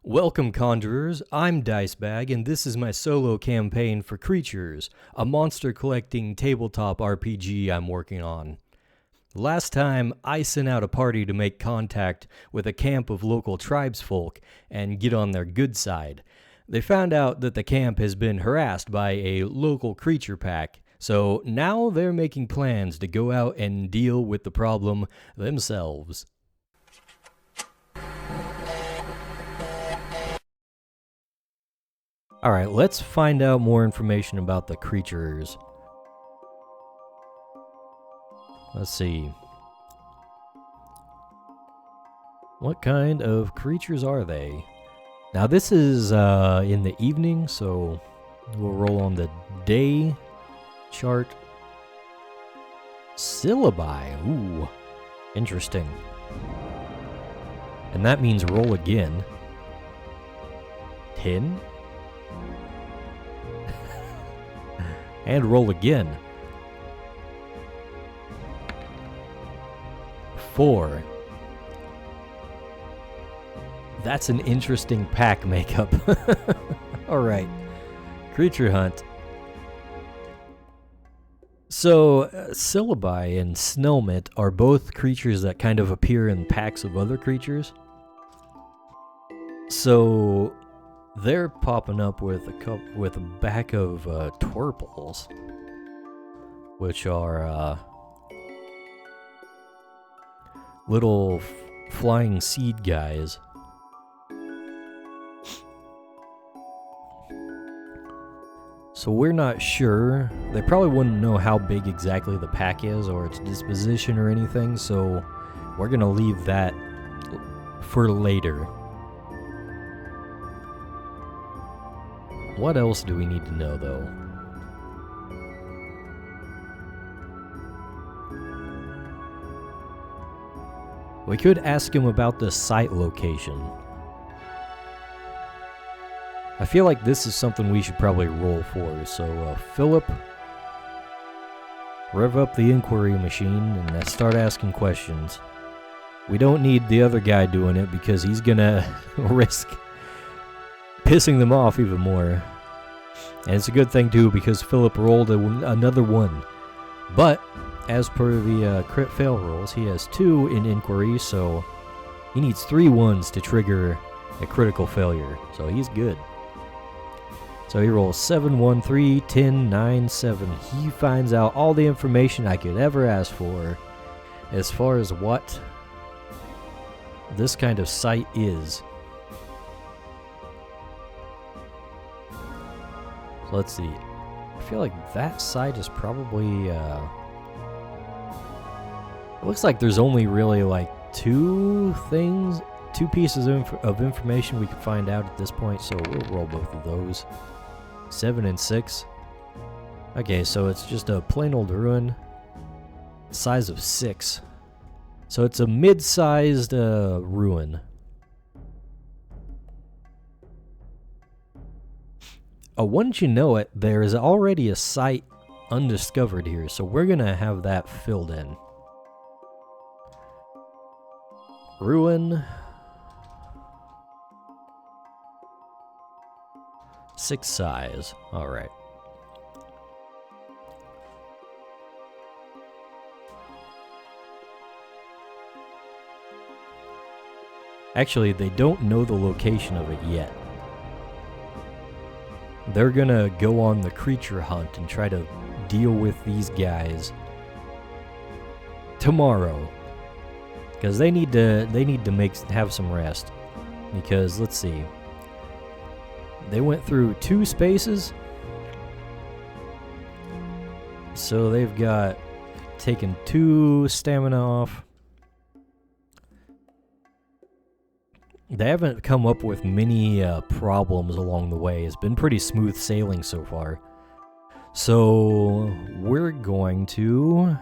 Welcome, Conjurers. I'm Dicebag, and this is my solo campaign for Crytures, a monster-collecting tabletop RPG I'm working on. Last time, I sent out a party to make contact with a camp of local tribesfolk and get on their good side. They found out that the camp has been harassed by a local creature pack, so now they're making plans to go out and deal with the problem themselves. Alright, let's find out more information about the creatures. Let's see. What kind of creatures are they? Now this is in the evening, so we'll roll on the day chart. Syllabi. Ooh, interesting. And that means roll again. 10? And roll again. 4. That's an interesting pack makeup. Alright. Creature hunt. So, Syllabi and Snellmint are both creatures that kind of appear in packs of other creatures. So, they're popping up with a back of Twerples, which are little flying seed guys. So we're not sure. They probably wouldn't know how big exactly the pack is or its disposition or anything, so we're gonna leave that for later. What else do we need to know, though? We could ask him about the site location. I feel like this is something we should probably roll for, so Philip, rev up the inquiry machine and start asking questions. We don't need the other guy doing it because he's gonna risk pissing them off even more. And it's a good thing too because Philip rolled another 1. But as per the crit fail rules, he has 2 in inquiry, so he needs 3 ones to trigger a critical failure. So he's good. So he rolls 7, 1, 3, 10, 9, 7. He finds out all the information I could ever ask for as far as what this kind of site is. So let's see. I feel like that site is probably it looks like there's only really like 2 pieces of information we can find out at this point, so we'll roll both of those. 7 and 6. Okay, so it's just a plain old ruin. Size of 6. So it's a mid-sized ruin. Oh, wouldn't you know it, there is already a site undiscovered here, so we're gonna have that filled in. Ruin. 6 size. Alright. Actually, they don't know the location of it yet. They're gonna go on the creature hunt and try to deal with these guys tomorrow, because they need to have some rest. Because let's see, they went through 2 spaces, so they've got taken 2 stamina off. They haven't come up with many problems along the way. It's been pretty smooth sailing so far. So we're going to...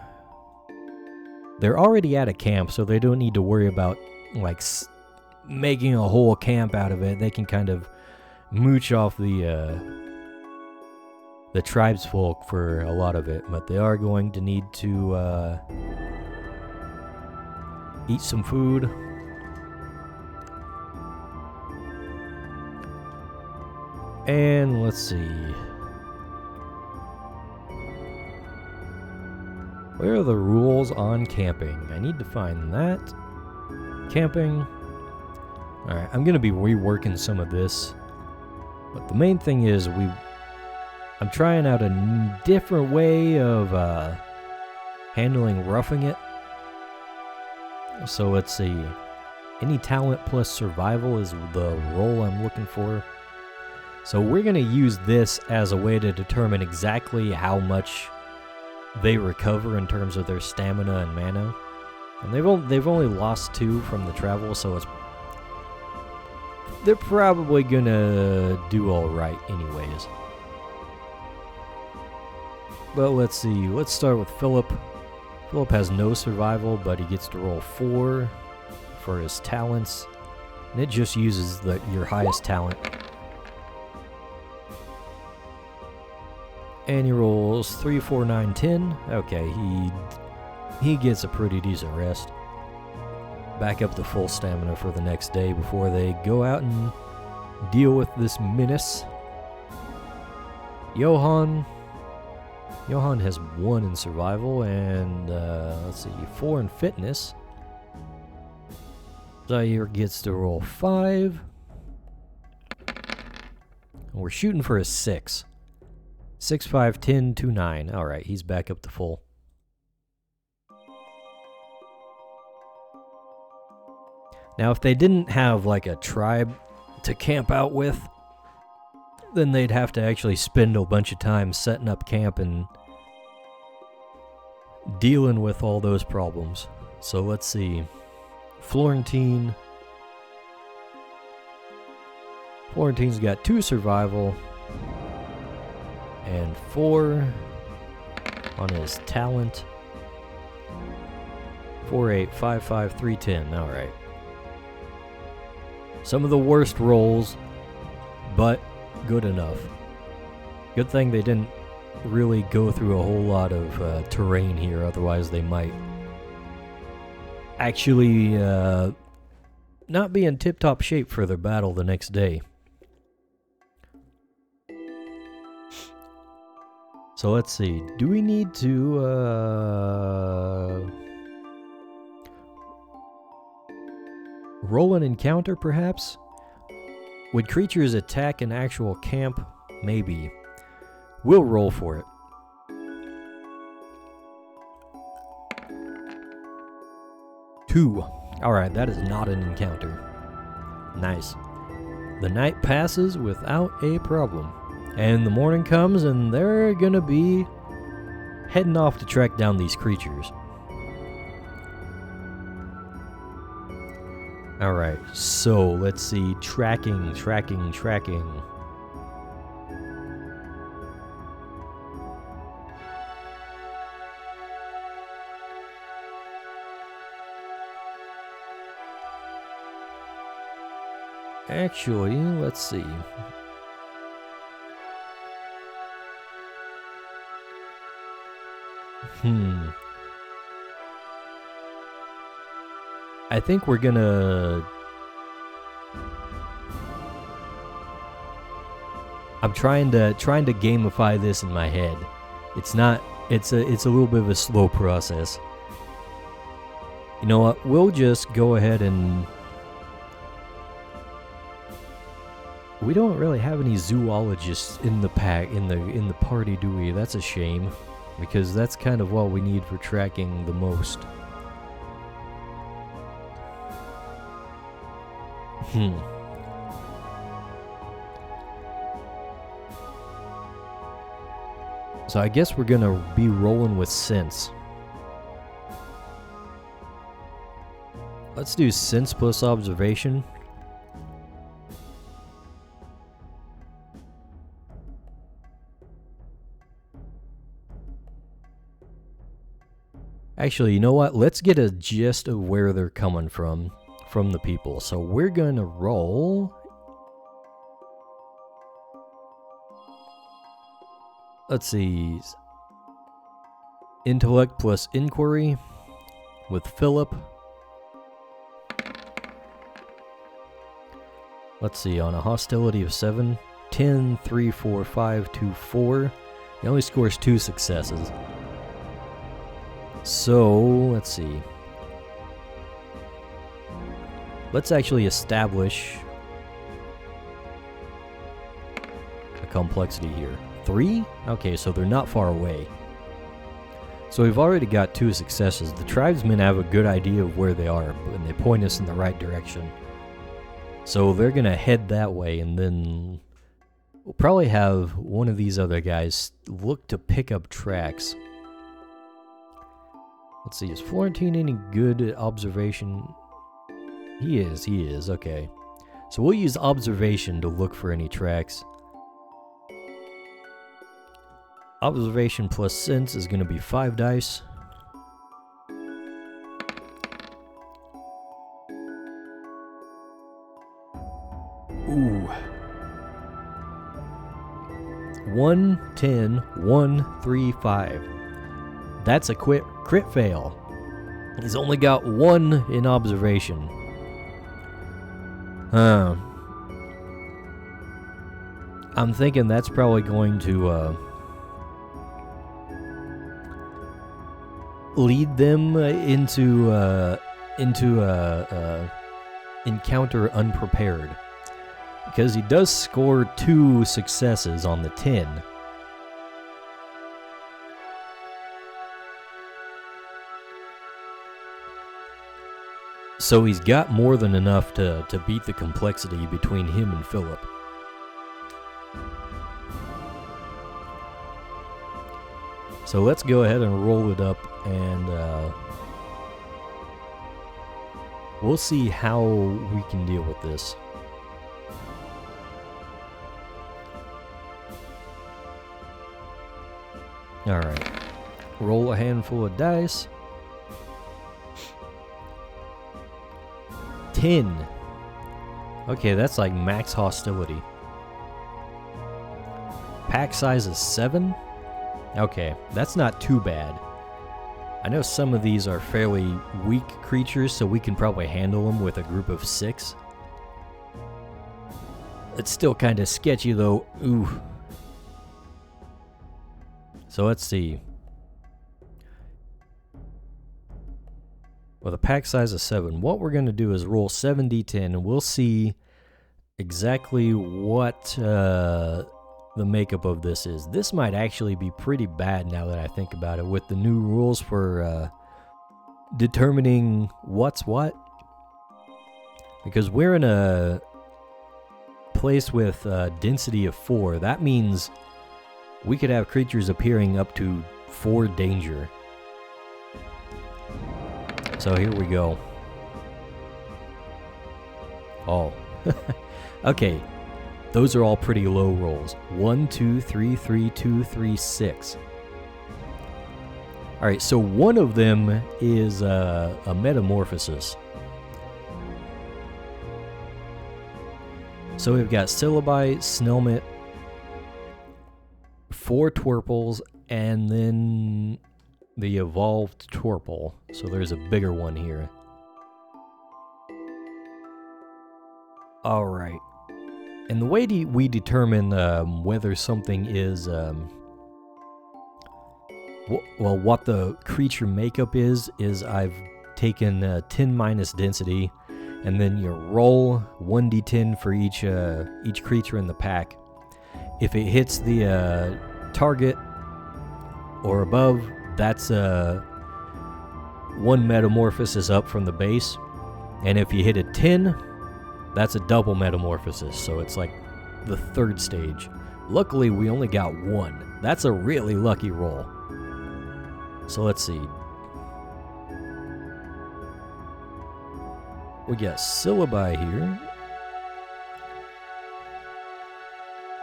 They're already at a camp, so they don't need to worry about like making a whole camp out of it. They can kind of mooch off the tribesfolk for a lot of it, but they are going to need to eat some food. And let's see. Where are the rules on camping? I need to find that. Camping. Alright, I'm going to be reworking some of this. But the main thing is I'm trying out a different way of handling roughing it. So let's see. Any talent plus survival is the role I'm looking for. So we're going to use this as a way to determine exactly how much they recover in terms of their stamina and mana. And they've only lost 2 from the travel, so they're probably going to do all right anyways. But let's see. Let's start with Philip. Philip has no survival, but he gets to roll 4 for his talents. And it just uses your highest talent. And he rolls 3, 4, 9, 10. Okay, he gets a pretty decent rest. Back up to full stamina for the next day before they go out and deal with this menace. Johan has 1 in survival and, let's see, 4 in fitness. Zaire gets to roll 5. And we're shooting for a 6. 6, 5, 10, 2, 9. Alright, he's back up to full. Now, if they didn't have, like, a tribe to camp out with, then they'd have to actually spend a bunch of time setting up camp and dealing with all those problems. So let's see. Florentine's got 2 survival and 4 on his talent. 4, 8, 5, 5, 3, 10. Alright. Some of the worst rolls, but good enough. Good thing they didn't really go through a whole lot of terrain here, otherwise they might actually not be in tip-top shape for their battle the next day. So let's see, do we need to roll an encounter perhaps? Would creatures attack an actual camp? Maybe. We'll roll for it. Two. Alright, that is not an encounter. Nice. The night passes without a problem. And the morning comes and they're gonna be heading off to track down these creatures. Alright, so let's see. Tracking. Actually, let's see. I think we're gonna... I'm trying to gamify this in my head. It's not... It's a little bit of a slow process. You know what? We'll just go ahead and... We don't really have any zoologists in the pack, in the party, do we? That's a shame, because that's kind of what we need for tracking the most. So I guess we're gonna be rolling with sense. Let's do sense plus observation. Actually, you know what? Let's get a gist of where they're coming from the people. So we're going to roll... Let's see. Intellect plus inquiry with Philip. Let's see, on a hostility of 7, 10, 3, 4, 5, 2, 4. He only scores 2 successes. So, let's see. Let's actually establish a complexity here. 3? Okay, so they're not far away. So we've already got 2 successes. The tribesmen have a good idea of where they are, and they point us in the right direction. So they're going to head that way, and then we'll probably have one of these other guys look to pick up tracks. Let's see, is Florentine any good at observation? He is, okay. So we'll use observation to look for any tracks. Observation plus sense is going to be 5 dice. Ooh. 1, 10, 1, 3, 5. That's a crit fail. He's only got 1 in observation. I'm thinking that's probably going to lead them into encounter unprepared, because he does score 2 successes on the 10. So he's got more than enough to beat the complexity between him and Philip. So let's go ahead and roll it up, and we'll see how we can deal with this. Alright. Roll a handful of dice. 10. Okay, that's like max hostility. Pack size is 7. Okay, that's not too bad. I know some of these are fairly weak creatures, so we can probably handle them with a group of 6. It's still kind of sketchy though. Ooh. So let's see. With a pack size of 7, what we're going to do is roll 7d10, and we'll see exactly what the makeup of this is. This might actually be pretty bad now that I think about it, with the new rules for determining what's what. Because we're in a place with density of 4. That means we could have creatures appearing up to 4 danger. So here we go. Oh. Okay. Those are all pretty low rolls. 1, 2, 3, 3, 2, 3, 6. Alright, so one of them is a metamorphosis. So we've got Syllabi, Snellmet, 4 Twerples, and then the evolved Twerple. So there's a bigger one here. Alright. And the way we determine whether something is, what the creature makeup is I've taken 10 minus density, and then you roll 1d10 for each creature in the pack. If it hits the target or above, that's 1 metamorphosis up from the base. And if you hit a 10, that's a double metamorphosis, so it's like the 3rd stage. Luckily, we only got 1. That's a really lucky roll. So let's see. We got Syllabi here.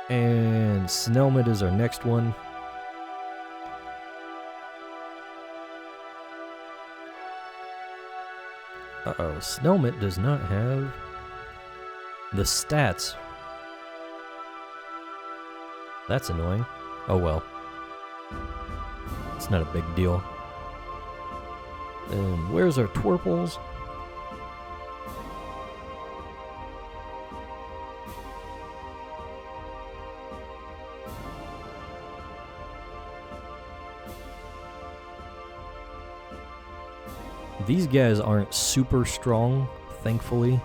And Snellmet is our next one. Uh-oh, Snellmet does not have the stats. That's annoying. Oh well. It's not a big deal. And where's our Twerples? These guys aren't super strong, thankfully.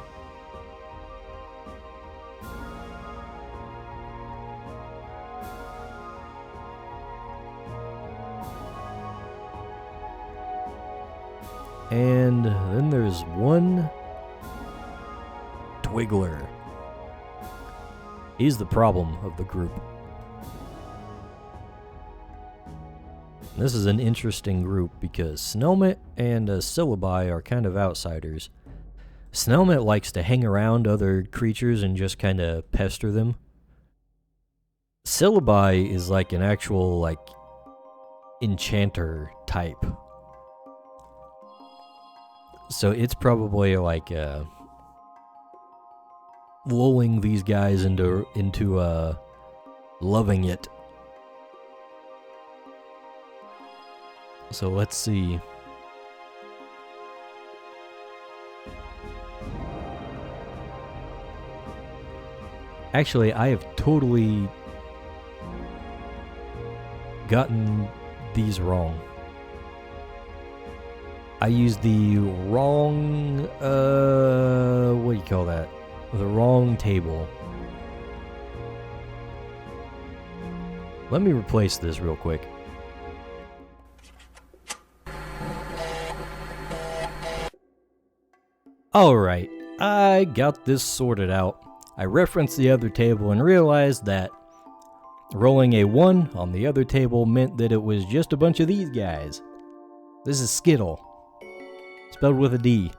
And then there's one Twiggler. He's the problem of the group. This is an interesting group because Snellmet and Syllabi are kind of outsiders. Snellmet likes to hang around other creatures and just kind of pester them. Syllabi is like an actual, like, enchanter type. So it's probably like lulling these guys into loving it. So let's see. Actually, I have totally gotten these wrong. I used the wrong, what do you call that? The wrong table. Let me replace this real quick. Alright, I got this sorted out. I referenced the other table and realized that rolling a 1 on the other table meant that it was just a bunch of these guys. This is Skittle, spelled with a D.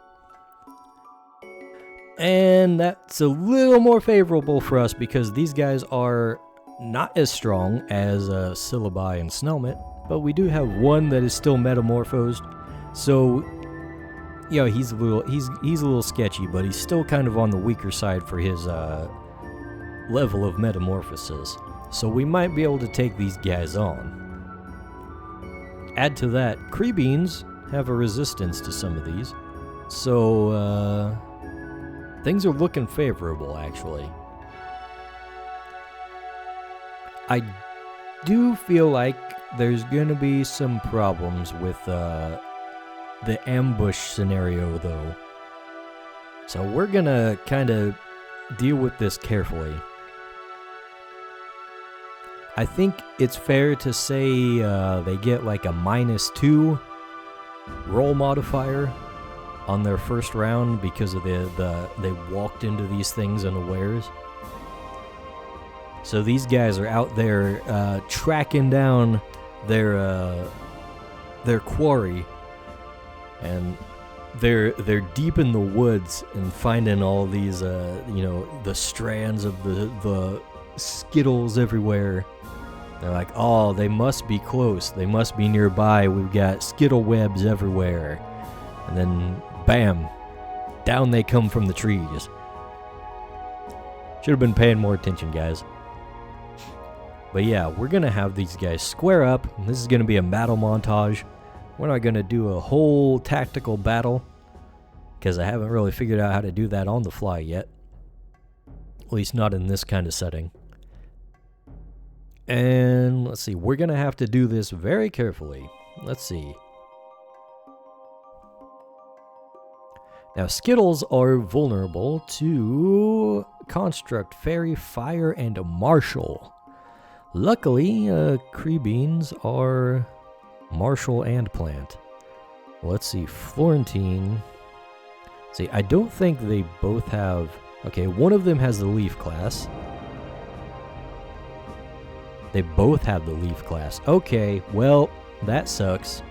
And that's a little more favorable for us because these guys are not as strong as Syllabi and Snellmet, but we do have one that is still metamorphosed. So, you know, he's a little sketchy, but he's still kind of on the weaker side for his level of metamorphosis. So we might be able to take these guys on. Add to that, Creebeans have a resistance to some of these. So, things are looking favorable, actually. I do feel like there's gonna be some problems with, the ambush scenario, though. So we're gonna kind of deal with this carefully. I think it's fair to say they get like a -2 roll modifier on their first round because of they walked into these things unawares. So these guys are out there tracking down their quarry. And they're deep in the woods and finding all these, you know, the strands of the Skittles everywhere. They're like, oh, they must be close. They must be nearby. We've got Skittle webs everywhere. And then, bam, down they come from the trees. Should have been paying more attention, guys. But yeah, we're going to have these guys square up. This is going to be a battle montage. We're not going to do a whole tactical battle, because I haven't really figured out how to do that on the fly yet. At least not in this kind of setting. And let's see, we're going to have to do this very carefully. Let's see. Now, Skittles are vulnerable to Construct, Fairy, Fire, and Martial. Luckily, Creebeans are Martial and Plant. Let's see, Florentine. See, I don't think they both have... Okay, one of them has the Leaf class. They both have the Leaf class. Okay, well, that sucks.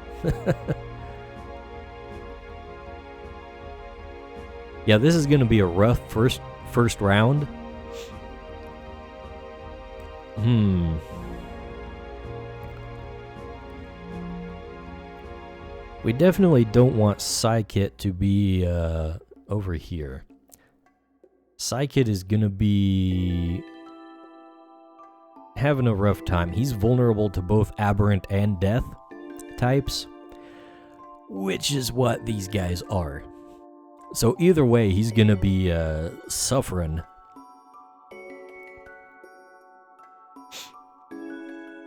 Yeah, this is going to be a rough first round. We definitely don't want Psykit to be over here. Psykit is going to be having a rough time. He's vulnerable to both Aberrant and Death types, which is what these guys are. So either way, he's going to be suffering.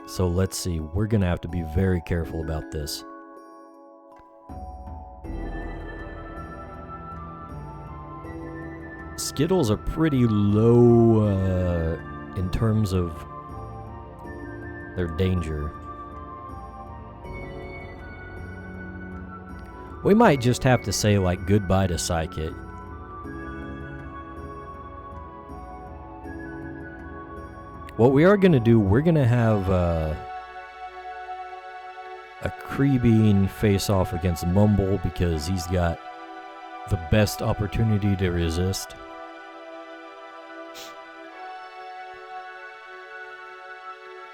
So let's see. We're going to have to be very careful about this. Skittles are pretty low in terms of their danger. We might just have to say, like, goodbye to Psychic. What we are going to do, we're going to have a Creebeen face off against Mumble because he's got the best opportunity to resist.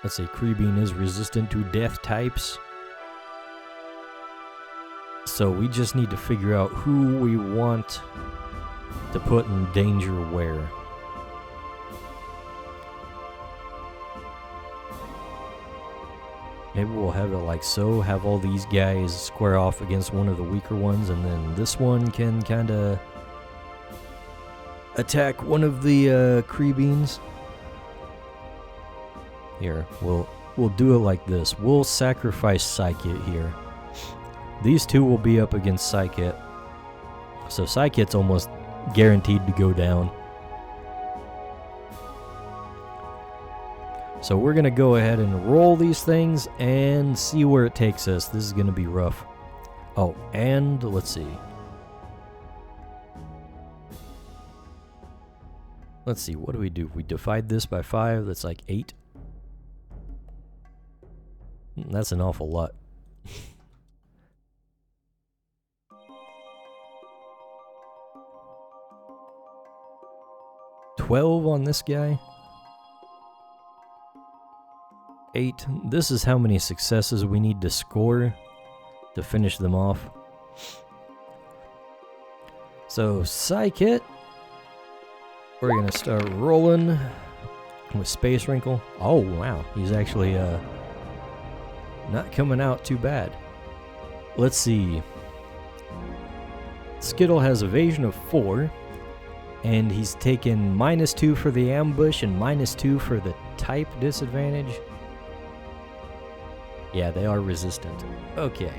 Let's see, Creebeen is resistant to death types. So we just need to figure out who we want to put in danger where. Maybe we'll have it like so, have all these guys square off against one of the weaker ones, and then this one can kind of attack one of the Creebeens. Here, we'll do it like this. We'll sacrifice Psychic here. These two will be up against Psychic. So Psychic's almost guaranteed to go down. So we're going to go ahead and roll these things and see where it takes us. This is going to be rough. Oh, and let's see. Let's see, what do? We divide this by 5, that's like 8. That's an awful lot. 12 on this guy. 8. This is how many successes we need to score to finish them off. So, Psychic. We're going to start rolling with Space Wrinkle. Oh, wow. He's actually not coming out too bad. Let's see. Skittle has evasion of 4. And he's taken -2 for the ambush and -2 for the type disadvantage. Yeah, they are resistant. Okay.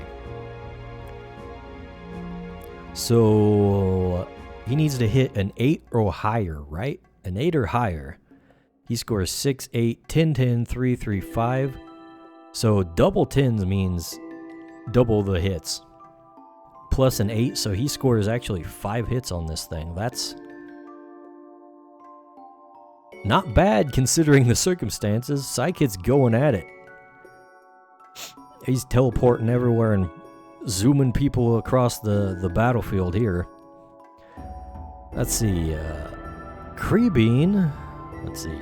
So he needs to hit an 8 or higher, right? An 8 or higher. He scores 6, 8, 10, 10, 3, 3, 5. So double 10s means double the hits. Plus an 8, so he scores actually 5 hits on this thing. That's not bad considering the circumstances. Psychic's going at it. He's teleporting everywhere and zooming people across the battlefield here. Let's see. Creebeen. Let's see.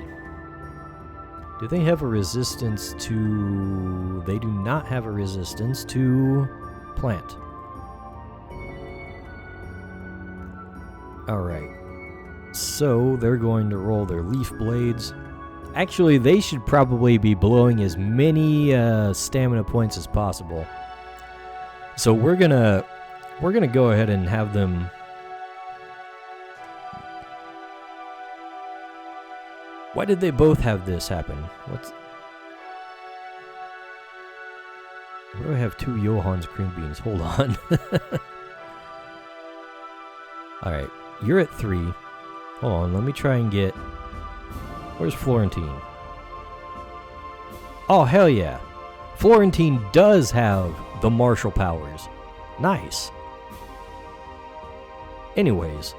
Do they have a resistance to... They do not have a resistance to plant. Alright. So they're going to roll their leaf blades. Actually, they should probably be blowing as many stamina points as possible. So we're gonna go ahead and have them. Why did they both have this happen? Why do I have 2 Johann's cream beans? Hold on. Alright, you're at 3. Hold on, let me try and get... Where's Florentine? Oh, hell yeah. Florentine does have the martial powers. Nice. Anyways.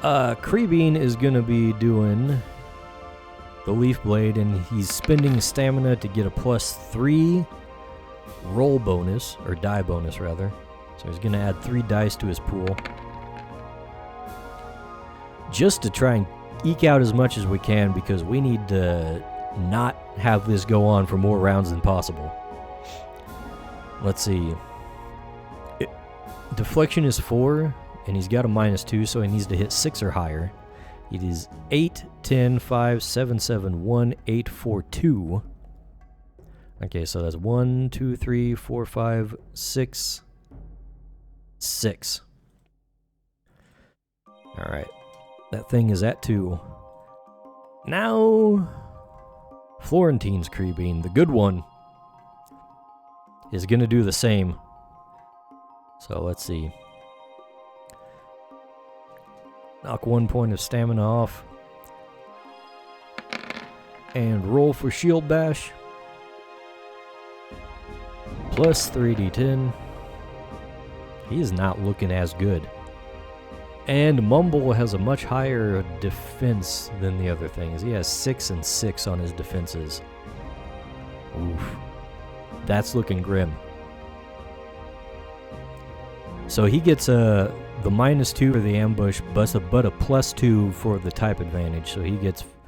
Creebeen is going to be doing the Leaf Blade, and he's spending stamina to get a +3 roll bonus, or die bonus rather. So he's going to add 3 dice to his pool. Just to try and eke out as much as we can, because we need to not have this go on for more rounds than possible. Let's see. Deflection is 4, and he's got a -2, so he needs to hit 6 or higher. It is 8, 10, 5, 7, 7, 1, 8, 4, 2. Okay, so that's 1, 2, 3, 4, 5, 6. 6. Alright. That thing is at 2. Now, Florentine's Creebeen, the good one, is going to do the same. So let's see. Knock 1 point of stamina off. And roll for shield bash. Plus 3d10. He is not looking as good. And Mumble has a much higher defense than the other things. He has 6 and 6 on his defenses. Oof. That's looking grim. So he gets the -2 for the ambush, but a +2 for the type advantage. So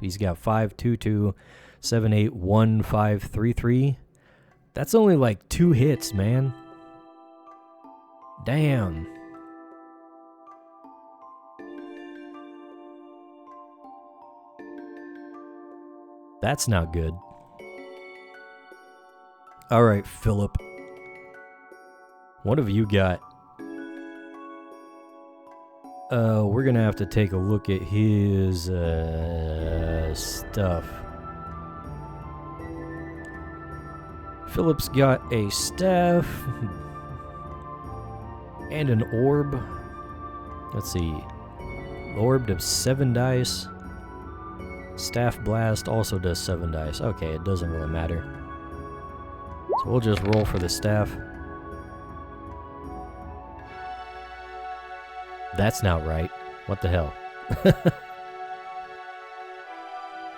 he's got 5, 2, 2, 7, 8, 1, 5, 3, 3. That's only like 2 hits, man. Damn. That's not good. Alright, Philip. What have you got? We're gonna have to take a look at his stuff. Philip's got a staff and an orb. Let's see. The orb does 7 dice. Staff blast also does 7 dice. Okay, it doesn't really matter. So we'll just roll for the staff. That's not right. What the hell?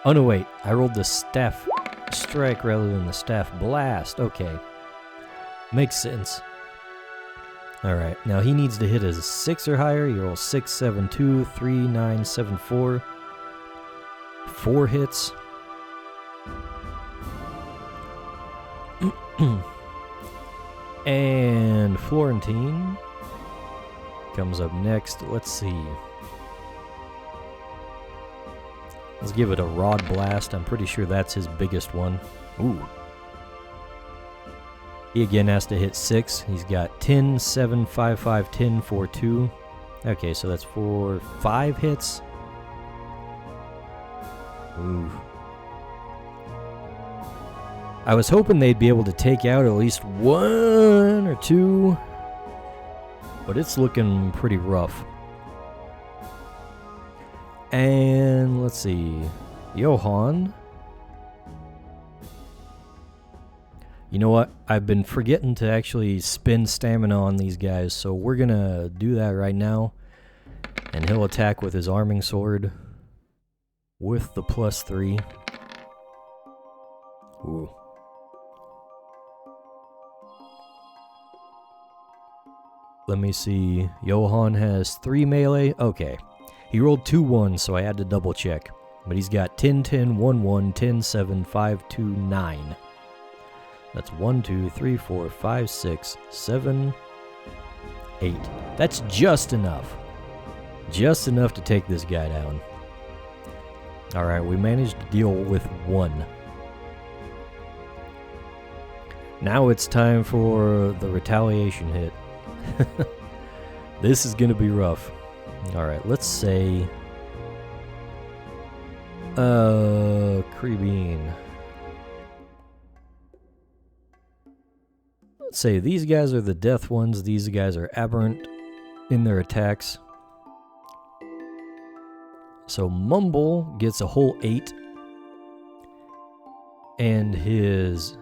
Oh no, wait. I rolled the staff strike rather than the staff blast. Okay. Makes sense. Alright, now he needs to hit a 6 or higher. You roll 6, 7, 2, 3, 9, 7, 4. 4 hits. And Florentine comes up next. Let's see. Let's give it a Rod Blast. I'm pretty sure that's his biggest one. Ooh. He again has to hit 6. He's got 10, 7, 5, 5, 10, 4, 2. Okay, so that's 5 hits. Ooh. I was hoping they'd be able to take out at least 1 or 2, but it's looking pretty rough. And let's see, Johan. You know what? I've been forgetting to actually spend stamina on these guys, so we're gonna do that right now. And he'll attack with his arming sword with the +3. Ooh. Let me see. Johan has 3 melee. Okay. He rolled 2 1s, so I had to double check. But he's got 10, 10, 1, 1, 10, 7, 5, 2, 9. That's 1, 2, 3, 4, 5, 6, 7, 8. That's just enough. Just enough to take this guy down. Alright, we managed to deal with 1. Now it's time for the retaliation hit. This is gonna be rough. Alright, let's say Creebeen. Let's say these guys are the death ones, these guys are aberrant in their attacks. So Mumble gets a whole 8. And his,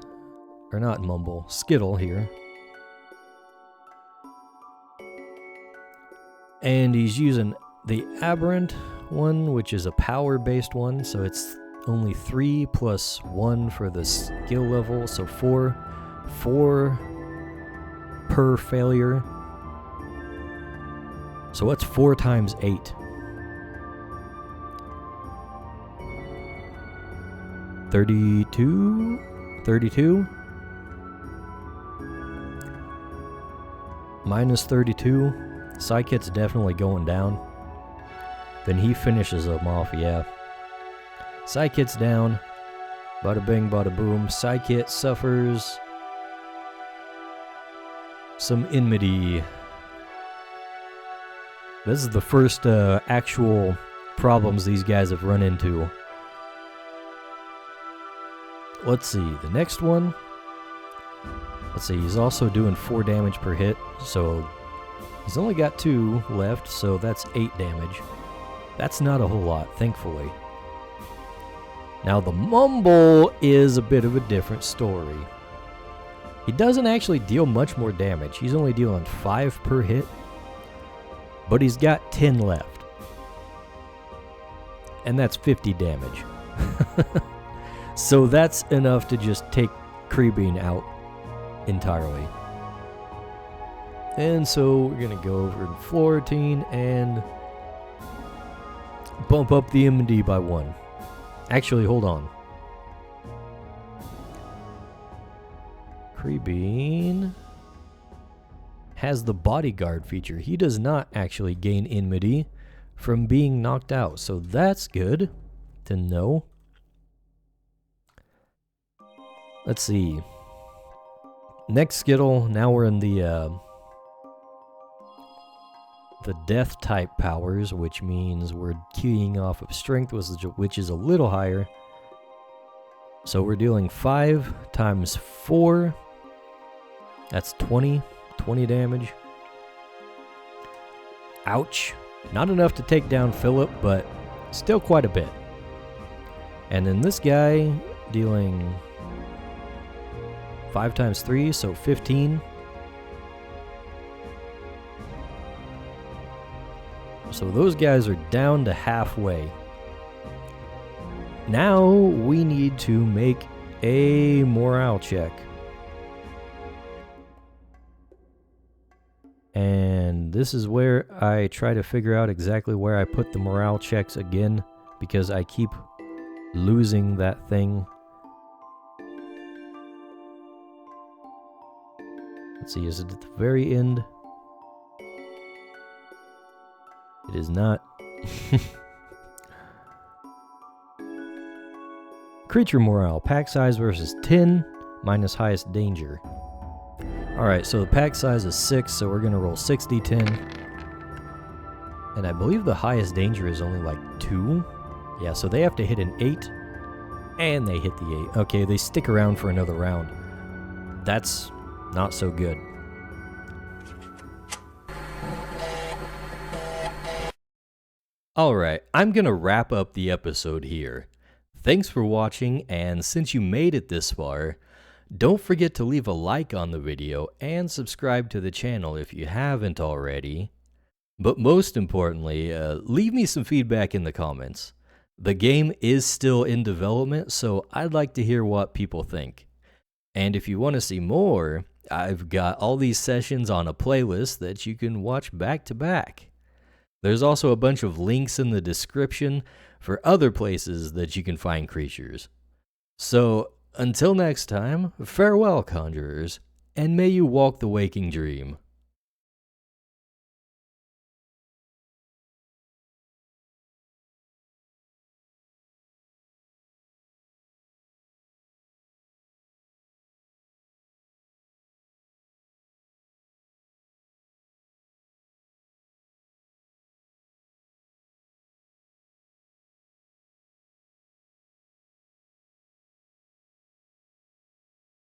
or not Mumble, Skittle here. And he's using the aberrant one, which is a power-based one, so it's only 3 plus 1 for the skill level, so 4 per failure. So what's 4 times 8? 32? 32? Minus 32. Psykit's definitely going down. Then he finishes them off, yeah. Psykit's down. Bada bing, bada boom. Psykit suffers some enmity. This is the first actual problems these guys have run into. Let's see, the next one. Let's see, he's also doing 4 damage per hit, so he's only got 2 left, so that's 8 damage. That's not a whole lot, thankfully. Now the Mumble is a bit of a different story. He doesn't actually deal much more damage. He's only dealing 5 per hit, but he's got 10 left. And that's 50 damage. So that's enough to just take Creeping out entirely. And so we're going to go over to Florentine and bump up the M&D by 1. Actually, hold on. Creeping has the bodyguard feature. He does not actually gain enmity from being knocked out, so that's good to know. Let's see. Next Skittle, now we're in the death type powers, which means we're keying off of strength, which is a little higher. So we're dealing 5 times 4. That's 20 damage. Ouch. Not enough to take down Philip, but still quite a bit. And then this guy dealing 5 times 3, so 15. So those guys are down to halfway. Now we need to make a morale check. And this is where I try to figure out exactly where I put the morale checks again, because I keep losing that thing. Let's see, is it at the very end? It is not. Creature morale, pack size versus 10, minus highest danger. Alright, so the pack size is 6, so we're going to roll 60-10. And I believe the highest danger is only like 2. Yeah, so they have to hit an 8, and they hit the 8. Okay, they stick around for another round. That's not so good. Alright, I'm going to wrap up the episode here. Thanks for watching, and since you made it this far, don't forget to leave a like on the video and subscribe to the channel if you haven't already. But most importantly, leave me some feedback in the comments. The game is still in development, so I'd like to hear what people think. And if you want to see more, I've got all these sessions on a playlist that you can watch back to back. There's also a bunch of links in the description for other places that you can find creatures. So, until next time, farewell, conjurers, and may you walk the waking dream.